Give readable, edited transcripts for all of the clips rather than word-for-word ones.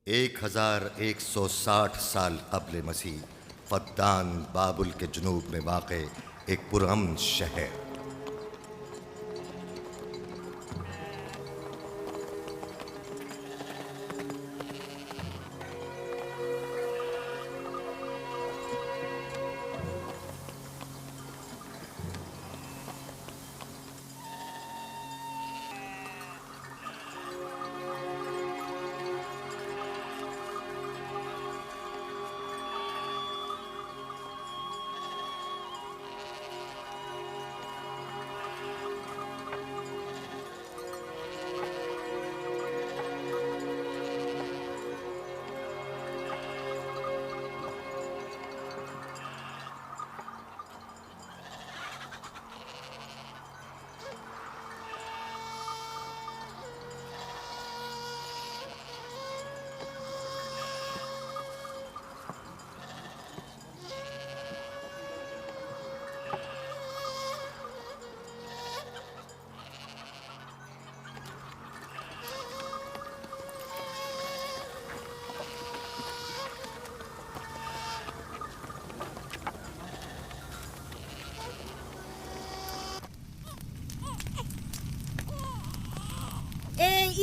1160 साल कब्ल मसीह फद्दान बाबुल के जुनूब में वाक़े एक पुरअमन शहर।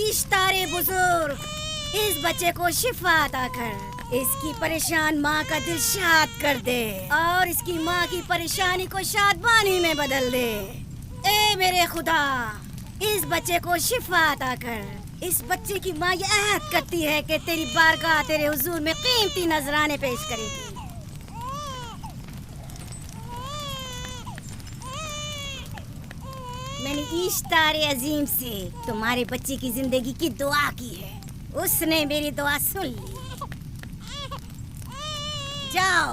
इश्तारे बुजुर्ग, इस बच्चे को शिफा अता कर, इसकी परेशान माँ का दिल शाद कर दे और इसकी माँ की परेशानी को शादबानी में बदल दे। ए मेरे खुदा, इस बच्चे को शिफा अता कर। इस बच्चे की माँ ये अहद करती है कि तेरी बारगाह तेरे हुजूर में कीमती नजराने पेश करेगी। मैंने इश्तारे अजीम से तुम्हारे बच्चे की जिंदगी की दुआ की है, उसने मेरी दुआ सुन ली। जाओ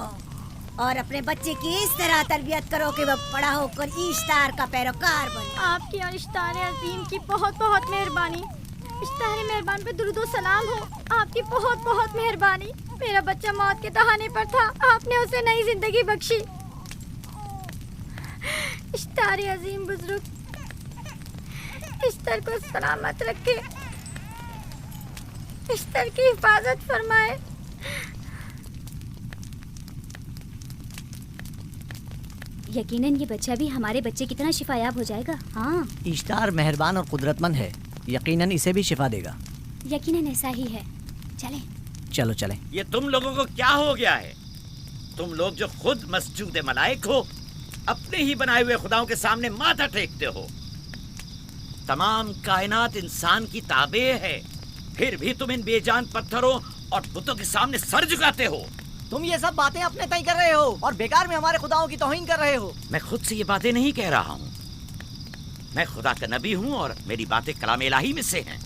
और अपने बच्चे की इस तरह तरबियत करो कि वह बड़ा होकर इश्तार का पैरोकार बने। आपकी और इश्तारे अजीम की बहुत बहुत मेहरबानी। इश्तारे मेहरबान पे दुरूद व सलाम हो। आपकी बहुत बहुत मेहरबानी। मेरा बच्चा मौत के दहाने पर था, आपने उसे नई जिंदगी बख्शी। इश्तारे अजीम बुजुर्ग इश्तर को सलामत रखे, इश्तर की हिफाजत फरमाए। यकीनन ये बच्चा भी हमारे बच्चे की तरह शिफायाब हो जाएगा। हाँ, इश्तार मेहरबान और कुदरतमंद है, यकीनन इसे भी शिफा देगा। यकीनन ऐसा ही है। चलें। चलो चलें। ये तुम लोगों को क्या हो गया है? तुम लोग जो खुद मस्जूद मलाइक हो, अपने ही बनाए हुए खुदाओं के सामने माथा टेकते हो। तमाम कायनात इंसान की ताबे है, फिर भी तुम इन बेजान पत्थरों और बुतों के सामने सर झुकाते हो। तुम ये सब बातें अपने तय कर रहे हो और बेकार में हमारे खुदाओं की तौहीन कर रहे हो। मैं खुद से ये बातें नहीं कह रहा हूँ, मैं खुदा का नबी हूँ और मेरी बातें कलाम इलाही में से हैं।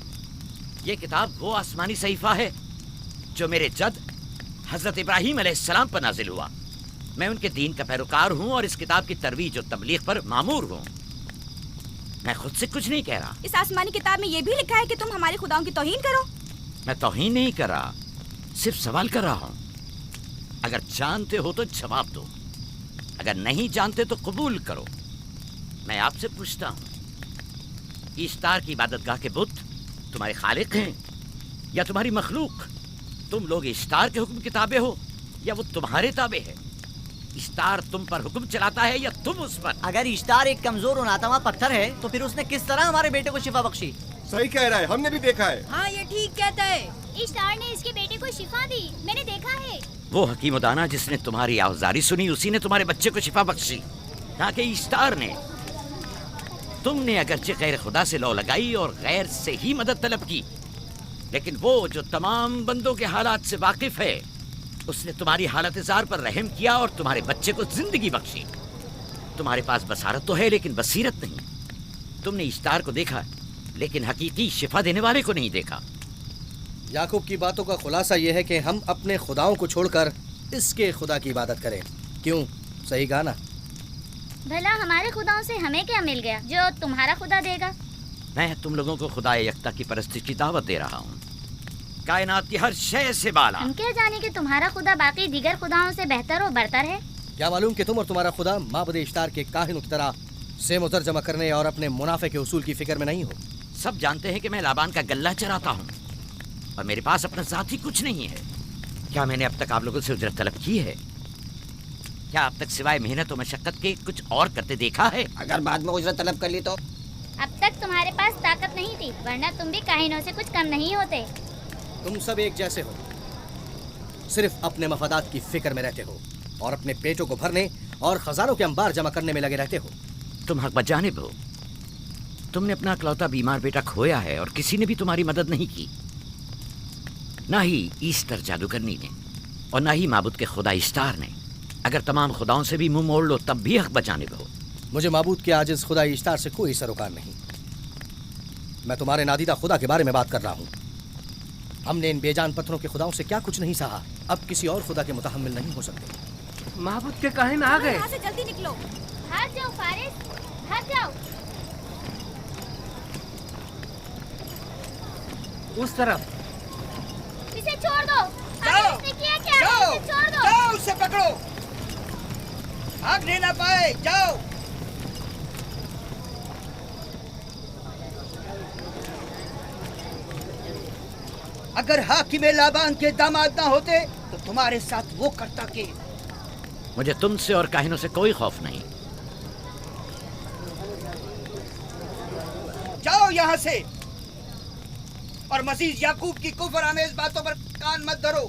ये किताब वो आसमानी सहीफा है जो मेरे जद हजरत इब्राहीम अलैहिस्सलाम पर नाजिल हुआ। मैं उनके दीन का पैरोकार हूँ और इस किताब की तरवीज और तबलीग पर मामूर हूँ। मैं खुद से कुछ नहीं कह रहा। इस आसमानी किताब में ये भी लिखा है कि तुम हमारे खुदाओं की तौहीन करो। मैं तौहीन नहीं कर रहा, सिर्फ सवाल कर रहा हूँ। अगर जानते हो तो जवाब दो, अगर नहीं जानते तो कबूल करो। मैं आपसे पूछता हूँ, इश्तार की इबादतगाह के बुत तुम्हारे खालिक हैं या तुम्हारी मखलूक? तुम लोग इश्तार के हुक्म की ताबे हो या वो तुम्हारे ताबे है? इश्तार तुम पर हुक्म चलाता है या तुम उस पर? अगर इश्तार एक कमजोर और नातवा पत्थर है तो फिर उसने किस तरह हमारे बेटे को शिफा बख्शी? सही कह रहा है, हमने भी देखा है। हाँ, ये ठीक कहता है। इश्तार ने इसके बेटे को शिफा दी, मैंने देखा है। वो हकीम दाना जिसने तुम्हारी आवाज़ारी सुनी, उसी ने तुम्हारे बच्चे को शिफा बख्शी, ना कि इश्तार ने। तुमने अगरचे गैर खुदा से लौ लगाई और गैर से ही मदद तलब की, लेकिन वो जो तमाम बंदों के हालात से वाकिफ है, उसने तुम्हारी हालत ज़ार पर रहम किया और तुम्हारे बच्चे को जिंदगी बख्शी। तुम्हारे पास बसारत तो है लेकिन बसीरत नहीं। तुमने इश्तार को देखा लेकिन हकीकी शिफा देने वाले को नहीं देखा। याकूब की बातों का खुलासा यह है कि हम अपने खुदाओं को छोड़कर इसके खुदा की इबादत करें। क्यों? सही कहा ना? भला हमारे खुदाओं से हमें क्या मिल गया जो तुम्हारा खुदा देगा? मैं तुम लोगों को खुदा यकता की परस्ती की दावत दे रहा हूँ, कायनात की हर शय से बाला। हम क्या जाने कि तुम्हारा खुदा बाकी दीगर खुदाओं से बेहतर और बरतर है? क्या मालूम कि तुम और तुम्हारा खुदा माबुद इश्तार के काहिनों की तरह से मुतर जमा करने और अपने मुनाफे के उसूल की फिक्र में नहीं हो। सब जानते हैं कि मैं लाबान का गल्ला चराता हूँ, और मेरे पास अपना ज़ाती कुछ नहीं है। क्या मैंने अब तक आप लोगों से उजरत तलब की है? क्या अब तक सिवाय मेहनत और मशक्कत के कुछ और करते देखा है? अगर बाद में उजरत तलब कर ली तो? अब तक तुम्हारे पास ताकत नहीं थी, वरना तुम भी काहिनों से कुछ कम नहीं होते। तुम सब एक जैसे हो, सिर्फ अपने मफादात की फिक्र में रहते हो और अपने पेटों को भरने और खजानों के अंबार जमा करने में लगे रहते हो। तुम हक बजानिब हो। तुमने अपना इकलौता बीमार बेटा खोया है और किसी ने भी तुम्हारी मदद नहीं की, ना ही ईस्टर जादूगरनी ने और ना ही माबूद के खुदा इस्तार ने। अगर तमाम खुदाओं से भी मुंह मोड़ लो तब भी हक बजानिब हो। मुझे माबूद के आजिज खुदा इश्तार से कोई सरोकार नहीं। मैं तुम्हारे नादीदा खुदा के बारे में बात कर रहा हूँ। हमने इन बेजान पत्थरों के खुदाओं से क्या कुछ नहीं सहा, अब किसी और खुदा के मुतहम्मिल नहीं हो सकते। महबूद के काहिन आ गए। यहाँ से जल्दी निकलो। भाग जाओ फारिस, भाग जाओ। उस तरफ इसे छोड़ दो। जाओ, इसने किया क्या? इसे छोड़ दो। जाओ, उसे पकड़ो। भागने ना पाए, जाओ। अगर हाकिम लाबान के दामाद ना होते तो तुम्हारे साथ वो करता के। मुझे तुमसे और काहिनों से कोई खौफ नहीं। जाओ यहाँ से और मजीद याकूब की कुफर आमेज बातों पर कान मत धरो।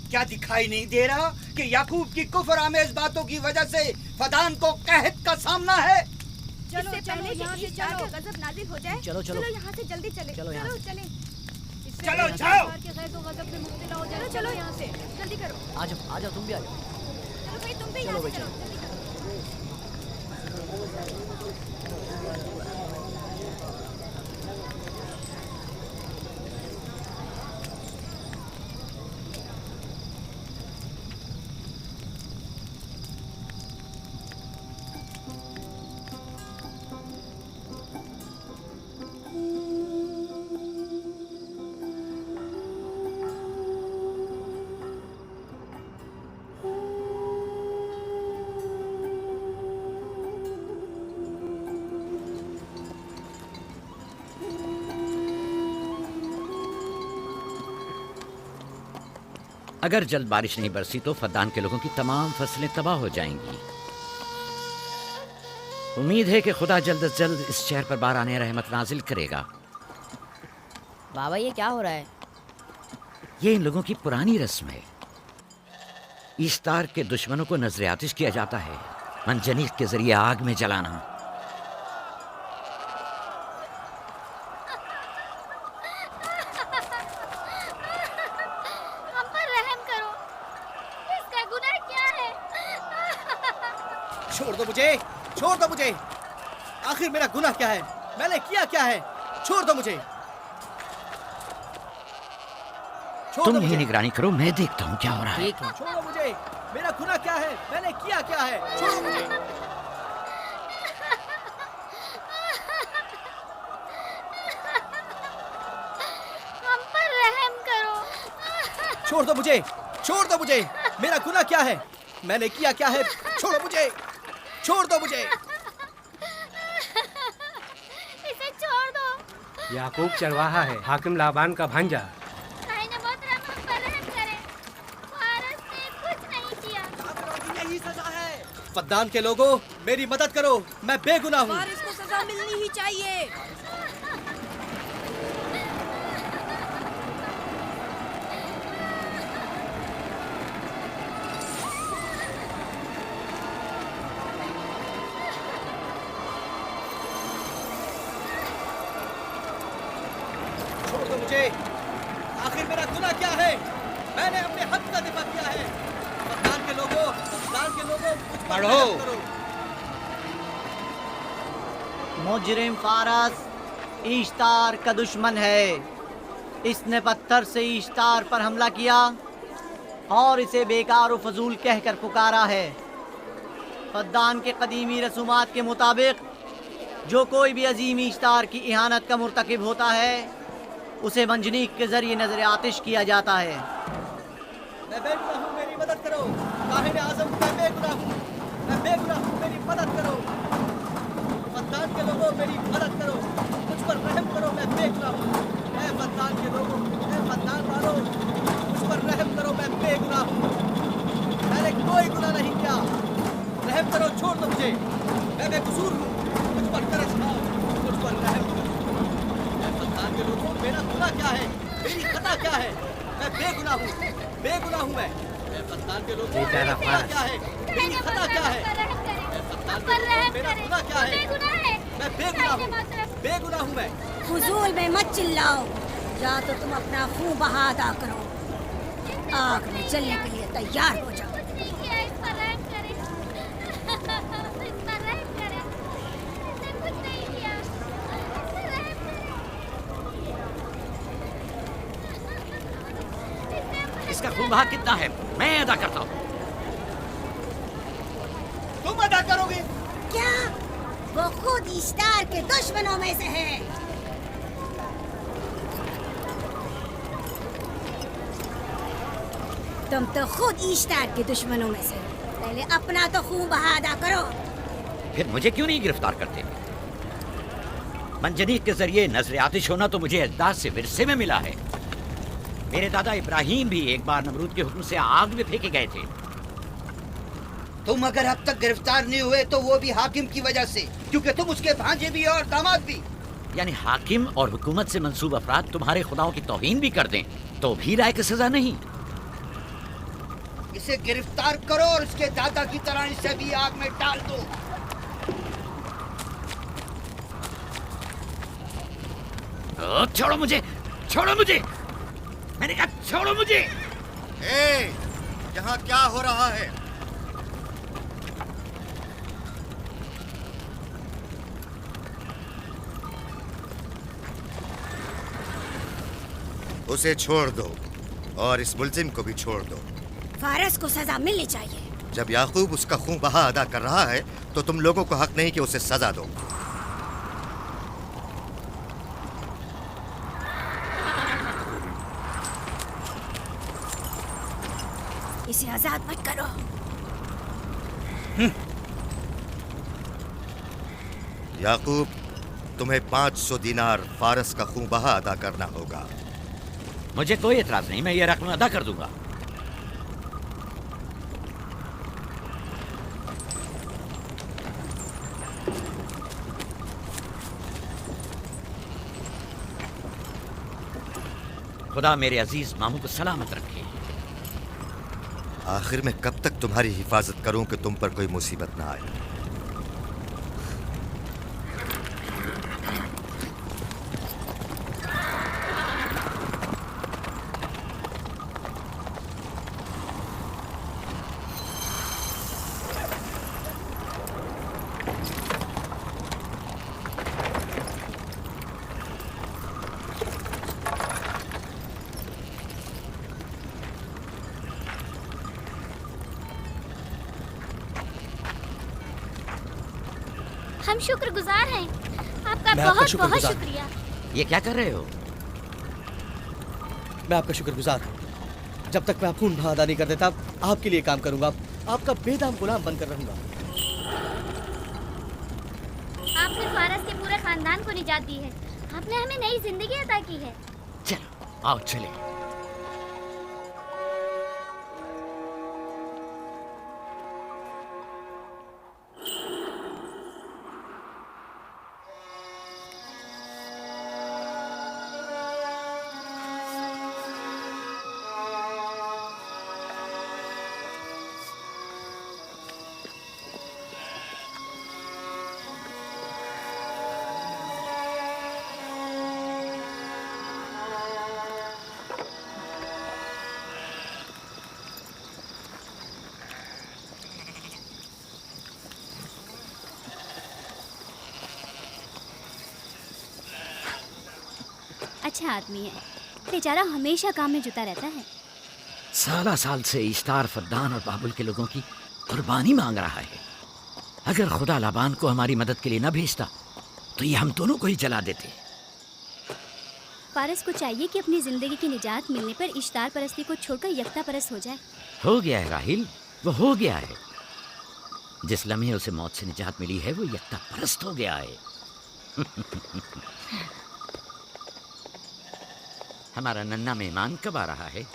क्या दिखाई नहीं दे रहा कि याकूब की कुफर आमेज बातों की वजह से फदान को कहत का सामना है? चलो चलो यहाँ से चलो, गजब नाजिल हो जाए। चलो चलो यहाँ से जल्दी चले। चलो यहाँ से। चले। चलो जाओ। चलो चलो यहाँ से जल्दी करो। आ जाओ तुम भी आ जाओ। चलो भाई तुम भी चलो यहाँ भाई, से चलो, जल्दी करो। अगर जल्द बारिश नहीं बरसी तो फद्दान के लोगों की तमाम फसलें तबाह हो जाएंगी। उम्मीद है कि खुदा जल्द से जल्द इस शहर पर बाराने रहमत नाजिल करेगा। बाबा ये क्या हो रहा है? ये इन लोगों की पुरानी रस्म है। ईस्तार के दुश्मनों को नजर आतिश किया जाता है, मंजनीक के जरिए आग में जलाना। हम पर रहम करो। इसका गुनाह क्या है? छोड़ दो मुझे, छोड़ दो मुझे। आखिर मेरा गुनाह क्या है? मैंने किया क्या है? छोड़ दो मुझे। छोड़ तुम दो ही मुझे। निगरानी करो, मैं देखता हूँ क्या हो रहा है। ठीक है। छोड़ो मुझे। मेरा गुनाह क्या है? मैंने किया क्या है? छोड़ो मुझे। हम पर रहम करो। छोड़ दो मुझे, छोड़ दो मुझे। मेरा गुनाह क्या है? मैंने किया क्या है? छोड़ो मुझे, छोड़ दो मुझे। इसे छोड़ दो। याकूब चरवाहा है, हाकिम लाबान का भांजा। काहिन मोहतरम हम पर रहम करें। फारस ने कुछ नहीं किया। यही सजा है। फद्दान के लोगों, मेरी मदद करो, मैं बेगुनाह हूँ। और इसको सजा मिलनी ही चाहिए। छोड़ दो मुझे। आखिर मेरा गुनाह क्या है? मैंने अपने हक का दिफा किया है। फद्दान के लोगों, मुझ पर पढ़ो। रहम करो। मुजरिम फारस ईश्तार का दुश्मन है। इसने पत्थर से ईश्तार पर हमला किया और इसे बेकार व फजूल कहकर पुकारा है। फद्दान के कदीमी रसूमात के मुताबिक जो कोई भी अजीम ईश्तार की इहानत का मुर्तकिब होता है उसे मंजनीक के जरिए नजर आतिश किया जाता है। मैं बेगुनाह हूँ, मेरी मदद करो। काहिन आज़म, मैं बेगुनाह हूँ, मैं बेगुनाह हूँ, मेरी मदद करो। फद्दान के लोगों, मेरी मदद करो, मुझ पर रहम करो। मैं बेगुनाह हूँ, ऐ फद्दान के लोगों, ऐ फद्दान वालों, मुझ पर रहम करो, मैं बेगुनाह हूँ। मैंने कोई गुनाह नहीं किया। रहम करो, छोड़ दो मुझे, मैं बेकसूर हूँ। मुझ पर तरस खाओ, मुझ पर रहम करो। ऐ फद्दान के लोगों, मेरा गुनाह क्या है? मेरी खता क्या है? मैं बेगुनाह हूँ, बेगुनाह हूँ मैं। ऐ फद्दान के लोगों, मेरा गुनाह क्या है? मेरी खता क्या है? ऐ फद्दान के लोगों, मेरा गुनाह क्या है? मैं बेगुनाह हूँ, बेगुनाह हूँ मैं। फजूल में मत चिल्लाओ, या तो तुम अपना खून बहा अदा करो, आग में जलने के लिए तैयार हो जाओ। इसका खून बहा कितना है मैं अदा करता हूँ। तुम अदा करोगे? क्या? वो खुद इश्तार के दुश्मनों में से है। तुम तो खुद इश्तार के दुश्मनों में से हो। पहले अपना तो खून बहा अदा करो। फिर मुझे क्यों नहीं गिरफ्तार करते? मंजनीक के जरिए नजर आतिश होना तो मुझे अजदाद से विरसे में मिला है। मेरे दादा इब्राहिम भी एक बार नमरूद के हुक्म से आग में फेंके गए थे। तुम अगर अब तक गिरफ्तार नहीं हुए तो वो भी हाकिम की वजह से, क्योंकि तुम उसके भांजे भी और दामाद भी। यानी हाकिम और हुकूमत से मंसूब अफराद तुम्हारे खुदाओं की तौहीन भी कर दें तो भी राय की सजा नहीं। इसे गिरफ्तार करो और उसके दादा की तरह इसे भी आग में डाल दो। छोड़ो मुझे, छोड़ो मुझे, मैंने कहा छोड़ो मुझे। यहाँ क्या हो रहा है? उसे छोड़ दो और इस मुल्जिम को भी छोड़ दो। फारस को सजा मिलनी चाहिए। जब याकूब उसका खून बहा अदा कर रहा है तो तुम लोगों को हक नहीं कि उसे सजा दो। इसे आजाद मत करो। याकूब, तुम्हें 500 दीनार फारस का खून बहा अदा करना होगा। मुझे कोई एतराज नहीं, मैं ये रकम अदा कर दूंगा। खुदा मेरे अजीज मामू को सलामत रखे। आखिर में कब तक तुम्हारी हिफाजत करूं कि तुम पर कोई मुसीबत ना आए? हम शुक्रगुजार हैं आपका, मैं आपका बहुत बहुत शुक्रगुजार। शुक्रिया। ये क्या कर रहे हो? मैं आपका शुक्रगुजार हूँ। जब तक मैं खून बहा अदा नहीं कर देता आपके लिए काम करूंगा, आपका बेदाम गुलाम बनकर रहूंगा। आपने फारस के पूरे खानदान को निजात दी है। आपने हमें नई जिंदगी अता की है। चलो आओ चले। अच्छा आदमी है, बेचारा हमेशा काम में जुटा रहता है। साला साल से इश्तार, फद्दान और बाबुल के लोगों की कुर्बानी मांग रहा है। अगर खुदा लाबान को हमारी मदद के लिए न भेजता तो ये हम दोनों को ही जला देते। फारस को चाहिए कि अपनी जिंदगी की निजात मिलने पर इश्तार परस्ती को छोड़कर यकता परस्त हो जाए। हो गया है राहिल, वो हो गया है। जिस लम्हे उसे मौत से निजात मिली है वो यकता परस्त हो गया है। हमारा नन्हा मेहमान कब आ रहा है?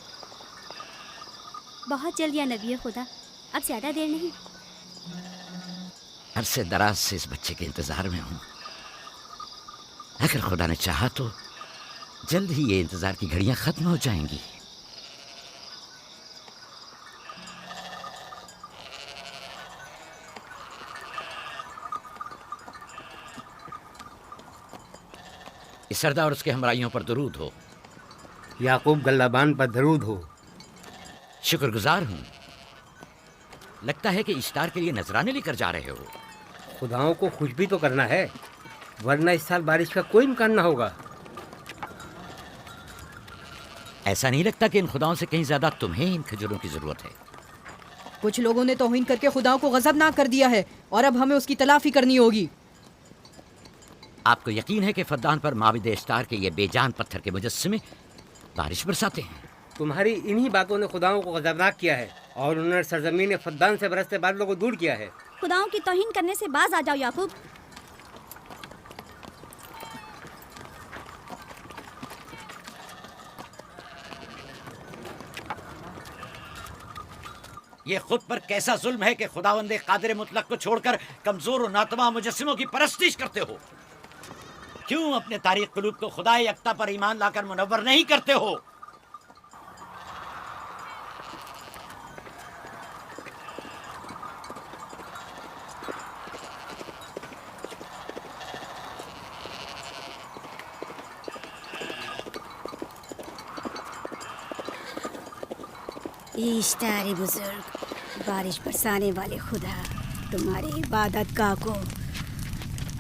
बहुत जल्द या नबी खुदा, अब ज्यादा देर नहीं। अरसे दराज से इस बच्चे के इंतजार में हूं। अगर खुदा ने चाहा तो जल्द ही ये इंतजार की घड़ियां खत्म हो जाएंगी। इस सरदार और उसके हमराइयों पर दरूद हो। याकूब गल्लाबान पर दरूद हो। शुक्रगुजार हूं। लगता है कि इश्तार के लिए नजराने लेकर जा रहे हो। खुदाओं को खुश भी तो करना है, वरना इस साल बारिश का कोई इम्कान ना होगा। ऐसा नहीं लगता कि इन खुदाओं से कहीं ज्यादा तुम्हें इन खजूरों की जरूरत है? कुछ लोगों ने तौहीन करके खुदाओं को गजबनाक कर दिया है और अब हमें उसकी तलाफी करनी होगी। आपको यकीन है कि फद्दान पर माबिद इश्तार के ये बेजान पत्थर के मुजस्समे बारिश बरसाते हैं? तुम्हारी इन्हीं बातों ने खुदाओं को गजबनाक किया है और उन्होंने सरजमीन फद्दान से बरसते बादलों को दूर किया है। खुदाओं की तौहीन करने से बाज आ जाओ याकूब। ये खुद पर कैसा जुल्म है कि खुदावंद कादिर मुतलक को छोड़कर कमजोर और नातमा मुजस्सिमों की परस्तिश करते हो। क्यों अपने तारीख कुलूब को खुदाए यकता पर ईमान लाकर मुनव्वर नहीं करते हो? इश्तार बुजुर्ग, बारिश बरसाने वाले खुदा, तुम्हारी इबादत गाह को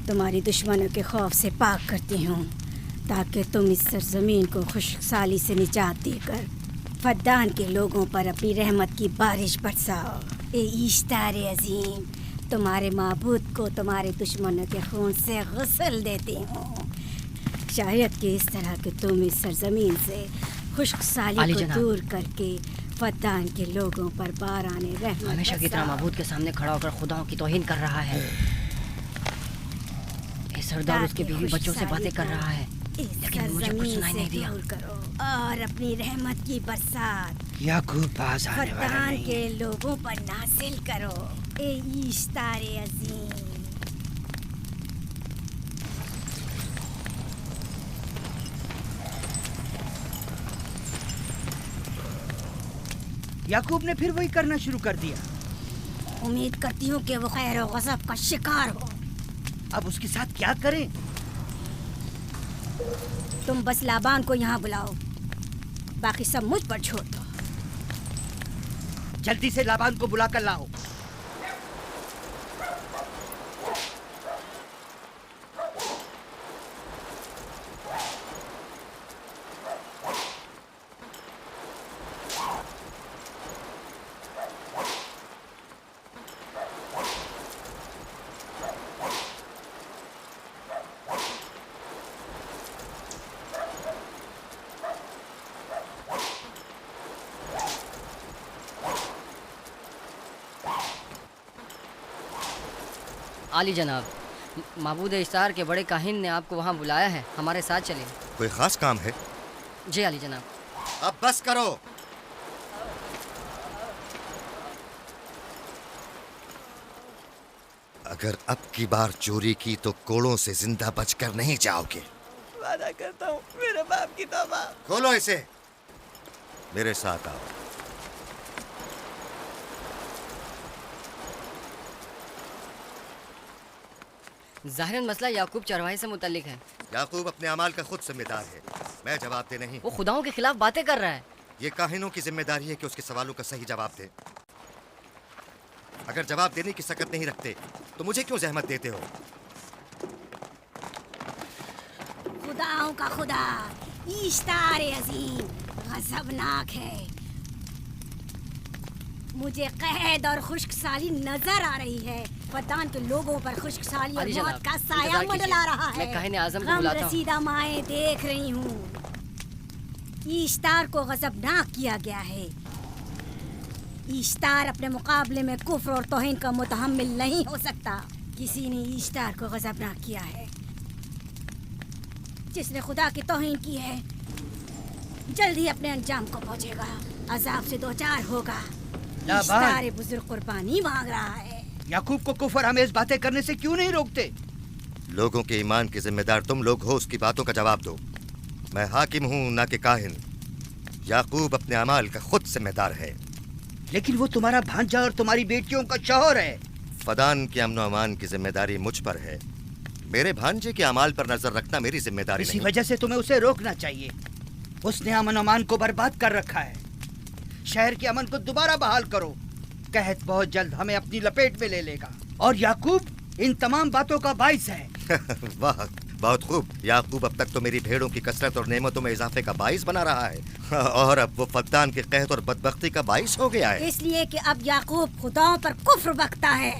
तुम्हारी दुश्मनों के खौफ से पाक करती हूँ, ताकि तुम इस सरजमीन को खुशहाली से निजात देकर फद्दान के लोगों पर अपनी रहमत की बारिश बरसाओ। ए इश्तार अजीम, तुम्हारे माबूद को तुम्हारे दुश्मनों के खून से गुस्ल देती हूँ। शायद कि इस तरह के तुम इस सरजमीन से खुशहाली को दूर करके फद्दान के लोगों पर बाराने रहमत हमेशा की तरह माबूद के सामने खड़ा होकर खुदाओं की तौहीन कर रहा है। ये सरदार उसके बीवी बच्चों से बातें कर रहा है, लेकिन मुझे कुछ सुनाई नहीं दिया। करो और अपनी रहमत की बरसात याकूब पास आने वाला फद्दान नहीं। के लोगों पर नासिल करो। ए इश्तार अजीम, याकूब ने फिर वही करना शुरू कर दिया। उम्मीद करती हूँ कि वो खैर और गज़ब का शिकार हो। अब उसके साथ क्या करें? तुम बस लाबान को यहाँ बुलाओ, बाकी सब मुझ पर छोड़ दो। जल्दी से लाबान को बुला कर लाओ। आली जनाब, माबूद इश्तार के बड़े काहिन ने आपको वहाँ बुलाया है, हमारे साथ चलिए। कोई खास काम है? जी आली जनाब। अब बस करो। अगर अब की बार चोरी की तो कोड़ों से जिंदा बचकर नहीं जाओगे। वादा करता हूँ, मेरे बाप की तौबा। खोलो इसे, मेरे साथ आओ। ज़ाहिरन मसला याकूब चरवाहे से मुतल्लिक है। याकूब अपने अमाल का खुद जिम्मेदार है, मैं जवाब दे नहीं। वो खुदाओं के खिलाफ बातें कर रहा है। ये काहिनों की जिम्मेदारी है कि उसके सवालों का सही जवाब दे। अगर जवाब देने की सकत नहीं रखते तो मुझे क्यों जहमत देते हो? खुदाओं का खुदा इश्तार अजीम गज़बनाक है। मुझे कैद और खुश्कसाली नजर आ रही है। फद्दान के लोगों पर खुश्कसाली और मौत का साया मंडला रहा है। मैं काहिने आज़म को गम बुलाता हूँ। रसीदा माएं देख रही हूँ। इश्तार को गज़बनाक किया गया है। इश्तार अपने मुकाबले में कुफ्र और तौहीन का मुतहम्मिल नहीं हो सकता। किसी ने इश्तार को गज़बनाक किया है। जिसने खुदा की तौहीन की है जल्द ही अपने अंजाम को पहुंचेगा, अजाब से दो चार होगा। लाबान। इश्तार बुजुर्ग कुर्बानी मांग रहा है। याकूब को कुफर हमें बातें करने से क्यों नहीं रोकते? लोगों के ईमान के जिम्मेदार तुम लोग हो, उसकी बातों का जवाब दो। मैं हाकिम हूँ ना कि काहिन। याकूब अपने अमाल का खुद जिम्मेदार है। लेकिन वो तुम्हारा भांजा और तुम्हारी बेटियों का शौहर है। फदान के अमन अमान की जिम्मेदारी मुझ पर है। मेरे भांजे के अमाल पर नजर रखना मेरी जिम्मेदारी इसी नहीं। वजह से तुम्हें उसे रोकना चाहिए। उसने अमन अमान को बर्बाद कर रखा है। शहर के अमन को दोबारा बहाल करो। कहत बहुत जल्द हमें अपनी लपेट में ले लेगा और याकूब इन तमाम बातों का बाइस है। वाह, बहुत खूब। याकूब अब तक तो मेरी भेड़ों की कसरत और नेमतों में इजाफे का बाइस बना रहा है और अब वो फद्दान के कहत और बदबख्ती का बाइस हो गया है। इसलिए कि अब याकूब खुदाओं पर कुफ्र बकता है।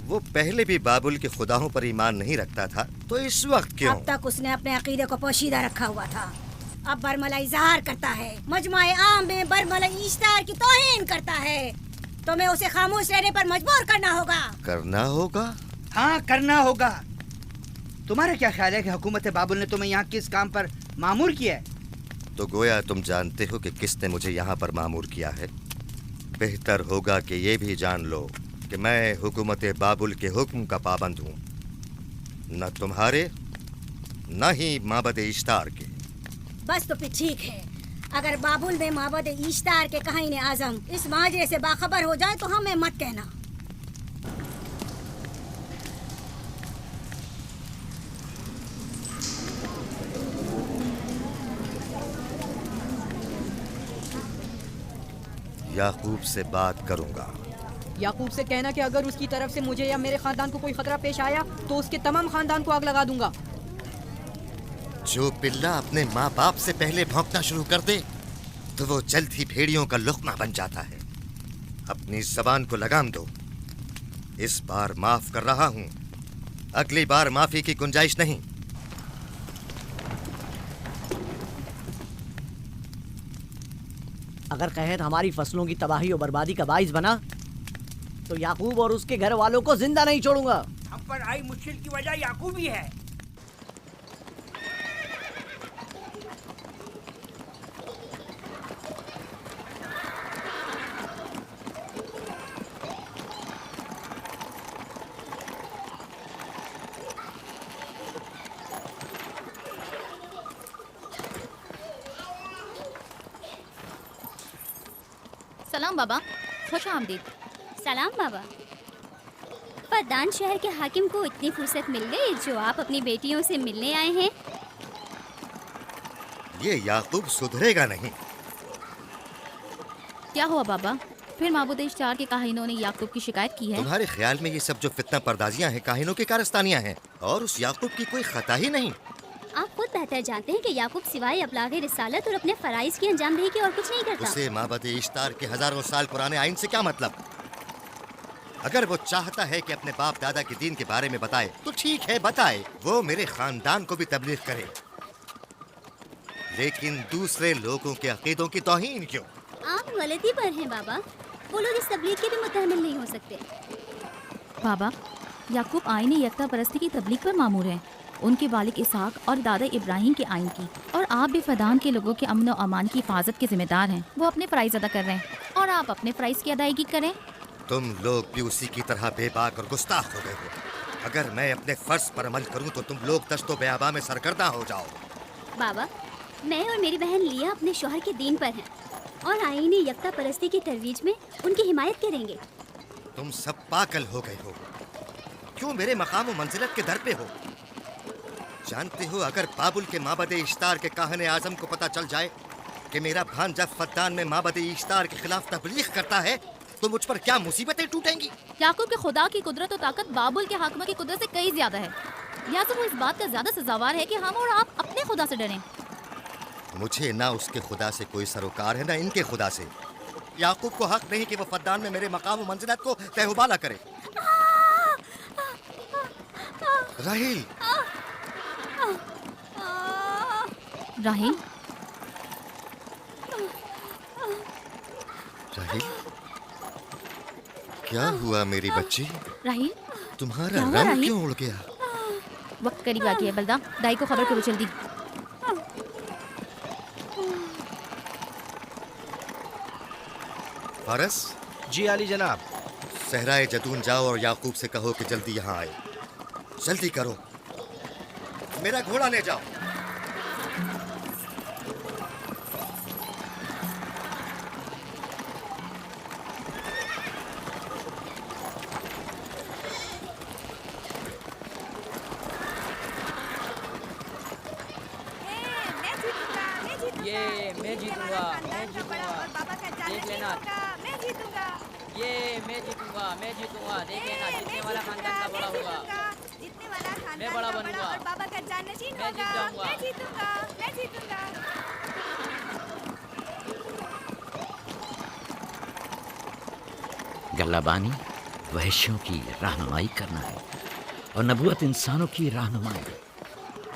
वो पहले भी बाबुल के खुदाओं पर ईमान नहीं रखता था, तो इस वक्त क्यों? अब तक उसने अपने अकीदे को पोशीदा रखा हुआ था, अब बरमला इजहार करता है। मजमाए आम में बरमला इश्तार की तौहीन करता है। तुम्हें उसे खामोश रहने पर मजबूर करना होगा। करना होगा? हाँ, करना होगा। तुम्हारा क्या ख्याल है कि हुकूमत बाबुल ने तुम्हें यहाँ किस काम पर मामूर किया है? तो गोया तुम जानते हो कि किसने मुझे यहाँ पर मामूर किया है। बेहतर होगा कि ये भी जान लो कि मैं हुकूमत बाबुल के हुक्म का पाबंद हूँ, न तुम्हारे न ही माबद इश्तार के। बस तो फिर ठीक है। अगर बाबुल ने माबद इश्तार के काहिन आजम इस माजरे से बाखबर हो जाए तो हमें मत कहना। याकूब से बात करूंगा। याकूब से कहना कि अगर उसकी तरफ से मुझे या मेरे खानदान को कोई खतरा पेश आया तो उसके तमाम खानदान को आग लगा दूंगा। जो पिल्ला अपने माँ बाप से पहले भौंकना शुरू कर दे तो वो जल्द ही भेड़ियों का लुक़मा बन जाता है। अपनी ज़बान को लगाम दो। इस बार माफ कर रहा हूँ, अगली बार माफी की गुंजाइश नहीं। अगर कहत हमारी फसलों की तबाही और बर्बादी का बाइस बना तो याकूब और उसके घर वालों को जिंदा नहीं छोड़ूंगा। हम पर आई मुश्किल की वजह याकूब ही है। सलाम बाबा, खुश आमदीद। सलाम बाबा। फद्दान शहर के हाकिम को इतनी फुर्सत मिल गई जो आप अपनी बेटियों से मिलने आए हैं। ये याकूब सुधरेगा नहीं। क्या हुआ बाबा? फिर माबूद इश्तार के काहिनों ने याकूब की शिकायत की है? तुम्हारे ख्याल में ये सब जो फितना पर्दाजियां हैं काहिनों की कारस्तानियां हैं और उस याकूब की कोई खता ही नहीं। आप खुद बेहतर जानते हैं कि याकूब सिवाय अबलागे रिसालत और अपने फराइज की अंजामदही के और कुछ नहीं करता। उसे माबद इश्तार के हजारों साल पुराने आइन से क्या मतलब? अगर वो चाहता है कि अपने बाप दादा के दीन के बारे में बताए तो ठीक है, बताए। वो मेरे खानदान को भी तबलीग करे, लेकिन दूसरे लोगों के अकीदों की तौहीन क्यों? आप गलती पर हैं बाबा। वो लोग इस तबलीग के भी मुतहम्मिल नहीं हो सकते। बाबा, याकूब आईन यकता परस्ती की तबलीग पर मामूर है, उनके वालिद इसहाक और दादा इब्राहिम के आइन की। और आप भी फदान के लोगों के अमन और अमान की हिफाजत के जिम्मेदार हैं। वो अपने फ़राइज़ अदा कर रहे हैं और आप अपने फ़राइज़ की अदायगी करें। तुम लोग भी उसी की तरह बेबाक और गुस्ताख हो गए हो। अगर मैं अपने फर्ज पर अमल करूं तो तुम लोग दस्तो बेआबा में सरकर्दा हो जाओ। बाबा, मैं और मेरी बहन लिया अपने शौहर के दीन पर हैं और आईन यकता परस्ती की तरवीज में उनकी हिमायत करेंगे। तुम सब पागल हो गए हो। क्यों मेरे मकाम व मंजिलत के दर पे हो? जानते हो, अगर बाबुल के माबद इश्तार के काहने आजम को पता चल जाए कि मेरा भांजा फद्दान में माबद इश्तार के खिलाफ तबलीग करता है तो मुझ पर क्या मुसीबतें टूटेंगी। याकूब के खुदा की कुदरत और ताकत बाबुल के हाकिम की कुदरत से कई ज्यादा है। या तो वो इस बात का ज्यादा सजावार है कि हम और आप अपने खुदा से डरें। मुझे ना उसके खुदा से कोई सरोकार है ना इनके खुदा से। याकूब को हक नहीं कि वो फद्दान में मेरे मकाम व मंजिलत को तहबाला करे। राहिल, राहिल, राहिल, क्या हुआ मेरी बच्ची? राहिल, तुम्हारा क्या हुआ, रंग राहिल? क्यों उड़ गया? वक्त करीब आ गया। बलदा, दाई को खबर करो जल्दी। फारस। जी आली जनाब। सहराए जदून जाओ और याकूब से कहो कि जल्दी यहाँ आए। जल्दी करो, मेरा घोड़ा ले जाओ। ये मैं जीतूंगा, मैं जीतूंगा, देख लेना। ये मैं जीतूंगा, मैं जीतूंगा, देख लेना। जीतने वाला खानदान का बड़ा होगा, मैं बड़ा बनूंगा, बाबा का जानशीन मैं जीत जाऊंगा। मैं जीतूंगा, मैं जीतूंगा। गल्लाबानी वहशियों की रहनुमाई करना है और नबूवत इंसानों की रहनुमाई।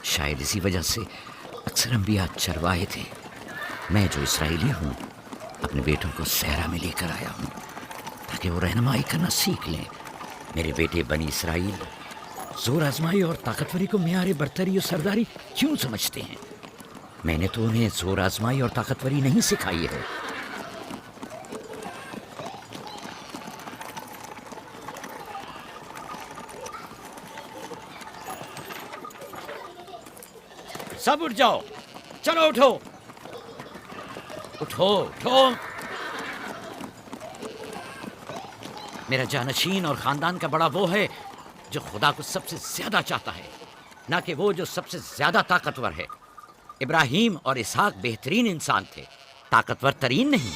शायद इसी वजह से अक्सर अंबिया चरवाहे थे। मैं जो इसराइली हूँ अपने बेटों को सहरा में लेकर आया हूँ ताकि वो रहनुमाई करना सीख लें। मेरे बेटे बनी इसराइल जोर आजमाई और ताकतवरी को मियारे बरतरी और सरदारी क्यों समझते हैं? मैंने तो उन्हें जोर आजमाई और ताकतवरी नहीं सिखाई है। सब उठ जाओ, चलो उठो, उठो उठो। मेरा जानशीन और खानदान का बड़ा वो है जो खुदा को सबसे ज्यादा चाहता है, ना कि वो जो सबसे ज्यादा ताकतवर है। इब्राहिम और इसहाक बेहतरीन इंसान थे, ताकतवर तरीन नहीं।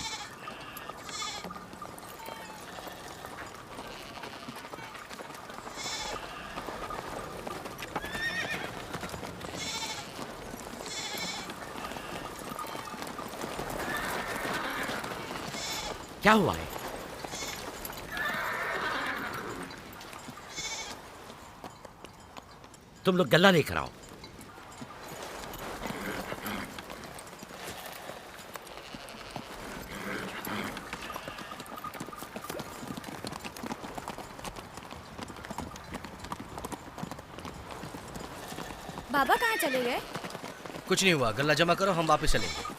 क्या हुआ है? तुम लोग गल्ला लेकर आओ। बाबा कहाँ चले गए? कुछ नहीं हुआ, गल्ला जमा करो, हम वापस चलेंगे।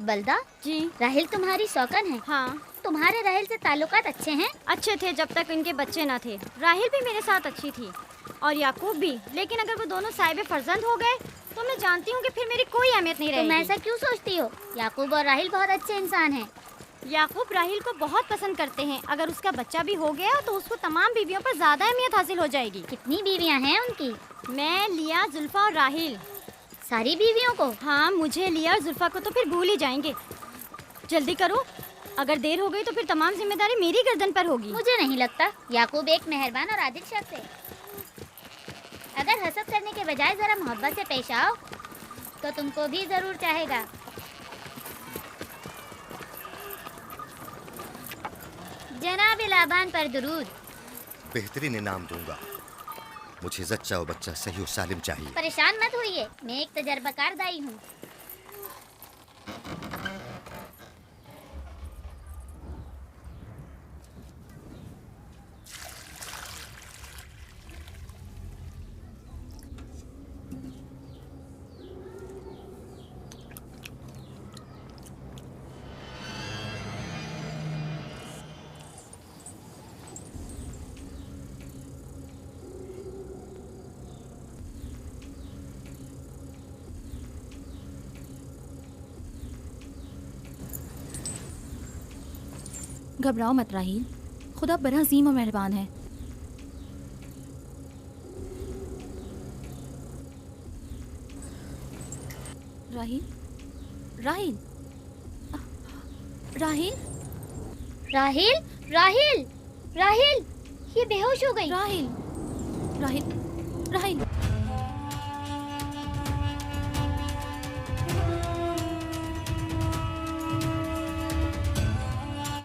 बलदा जी, राहिल तुम्हारी सौकन है। हाँ। तुम्हारे राहिल से ताल्लुकात अच्छे हैं? अच्छे थे जब तक इनके बच्चे न थे। राहिल भी मेरे साथ अच्छी थी और याकूब भी, लेकिन अगर वो दोनों साहिब फर्जंद हो गए तो मैं जानती हूँ कि फिर मेरी कोई अहमियत नहीं रहेगी। तुम ऐसा क्यों सोचती हो? याकूब और राहिल बहुत अच्छे इंसान हैं। याकूब राहिल को बहुत पसंद करते हैं। अगर उसका बच्चा भी हो गया तो उसको तमाम बीवियों पर ज्यादा अहमियत हासिल हो जाएगी। कितनी बीवियाँ हैं उनकी? मैं, लिया, जुल्फा और राहिल। सारी बीवियों को? हाँ, मुझे, लिया और जुल्फा को तो फिर भूल ही जाएंगे। जल्दी करो, अगर देर हो गई तो फिर तमाम जिम्मेदारी मेरी गर्दन पर होगी। मुझे नहीं लगता। याकूब एक मेहरबान और आदिल शख्स है। अगर हसद करने के बजाय जरा मोहब्बत से पेश आओ तो तुमको भी जरूर चाहेगा। जनाब लाबान पर दुरूद। बेहतरीन इनाम दूंगा। मुझे जच्चा और बच्चा सही और सालिम चाहिए। परेशान मत होइए, मैं एक तजर्बाकार दाई हूँ। घबराओ मत राहील, खुदा बड़ा अजीम और मेहरबान है। राहील, राहील, राहील, राहिल, राहिल, राहिल, ये बेहोश हो गई। राहील, राहील, राहील।